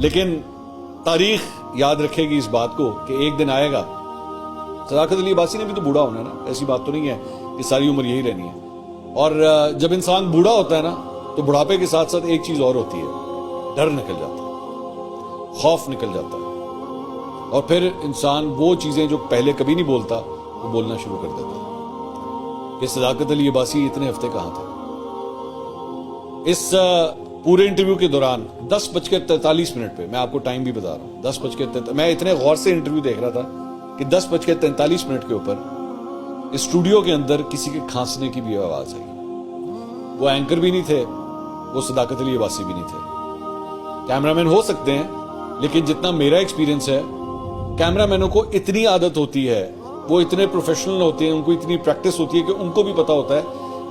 لیکن تاریخ یاد رکھے گی اس بات کو کہ ایک دن آئے گا. صداقت علی عباسی نے بھی تو بوڑھا ہونا ہے نا, ایسی بات تو نہیں ہے کہ ساری عمر یہی رہنی ہے. اور جب انسان بوڑھا ہوتا ہے نا تو بڑھاپے کے ساتھ ساتھ ایک چیز اور ہوتی ہے, ڈر نکل جاتا ہے, خوف نکل جاتا ہے, اور پھر انسان وہ چیزیں جو پہلے کبھی نہیں بولتا وہ بولنا شروع کر دیتا ہے کہ صداقت علی عباسی اتنے ہفتے کہاں تھے. اس پورے انٹرویو کے دوران 10:43 پہ, میں آپ کو ٹائم بھی بتا رہا ہوں, 10:43, میں اتنے غور سے انٹرویو دیکھ رہا تھا کہ 10:43 کے اوپر اسٹوڈیو کے اندر کسی کے کھانسنے کی بھی آواز آئی. وہ اینکر بھی نہیں تھے, وہ صداقت علی عباسی بھی نہیں تھے. کیمرامین ہو سکتے ہیں, لیکن جتنا میرا ایکسپیرینس ہے, کیمرامینوں کو اتنی عادت ہوتی ہے, وہ اتنے پروفیشنل ہوتے ہیں, ان کو اتنی پریکٹس ہوتی ہے کہ ان کو بھی پتا ہوتا ہے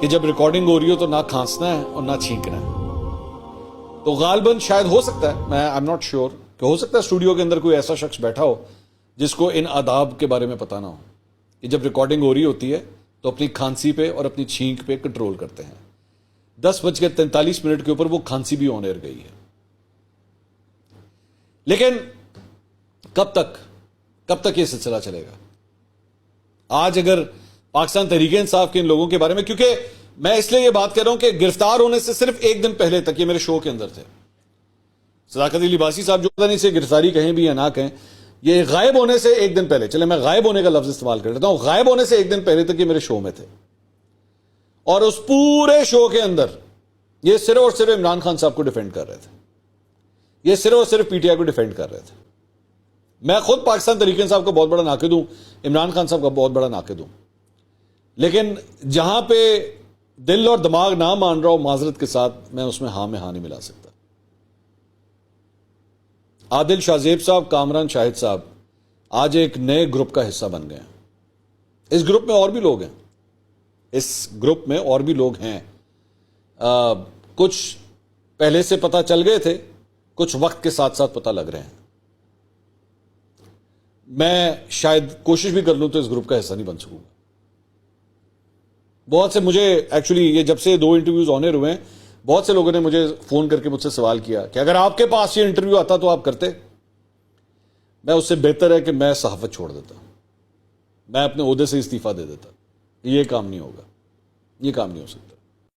کہ جب ریکارڈنگ ہو رہی ہو تو نہ کھانسنا ہے اور نہ چھینکنا ہے. تو غالباً شاید ہو سکتا ہے, میں آئی ایم ناٹ شیور, کہ ہو سکتا ہے اسٹوڈیو کے اندر کوئی ایسا شخص بیٹھا ہو جس کو ان آداب کے بارے میں پتا نہ ہو کہ جب ریکارڈنگ ہو رہی ہوتی ہے تو اپنی کھانسی پہ اور اپنی چھینک پہ کنٹرول کرتے ہیں. 10:43 کے اوپر وہ کھانسی بھی آن ایئر گئی ہے. لیکن کب تک یہ سلسلہ چلے گا؟ آج اگر پاکستان تحریک انصاف کے ان لوگوں کے بارے میں, کیونکہ میں اس لیے یہ بات کر رہا ہوں کہ گرفتار ہونے سے صرف ایک دن پہلے تک, یہ میرے شو کے اندر تھے, صداقت علی عباسی صاحب جو پتہ نہیں سے گرفتاری کہیں بھی یا نہ کہیں, یہ غائب ہونے سے ایک دن پہلے, چلے میں غائب ہونے کا لفظ استعمال کر لیتا ہوں, غائب ہونے سے ایک دن پہلے تک یہ میرے شو میں تھے. اور اس پورے شو کے اندر یہ صرف اور صرف عمران خان صاحب کو ڈیفینڈ کر رہے تھے, یہ صرف اور صرف پی ٹی آئی کو ڈیفینڈ کر رہے تھے. میں خود پاکستان تحریک انصاف کا بہت بڑا ناقد ہوں, عمران خان صاحب کا بہت بڑا ناقد ہوں, لیکن جہاں پہ دل اور دماغ نہ مان رہا ہو, معذرت کے ساتھ میں اس میں ہاں نہیں ملا سکتا. عادل شاہ زیب صاحب, کامران شاہد صاحب آج ایک نئے گروپ کا حصہ بن گئے ہیں. اس گروپ میں اور بھی لوگ ہیں, کچھ پہلے سے پتہ چل گئے تھے, کچھ وقت کے ساتھ ساتھ پتہ لگ رہے ہیں. میں شاید کوشش بھی کر لوں تو اس گروپ کا حصہ نہیں بن سکوں گا. بہت سے مجھے ایکچولی یہ جب سے 2 انٹرویوز آن ایئر ہوئے ہیں, بہت سے لوگوں نے مجھے فون کر کے مجھ سے سوال کیا کہ اگر آپ کے پاس یہ انٹرویو آتا تو آپ کرتے. میں اس سے بہتر ہے کہ میں صحافت چھوڑ دیتا, میں اپنے عہدے سے استعفیٰ دے دیتا. یہ کام نہیں ہوگا, یہ کام نہیں ہو سکتا.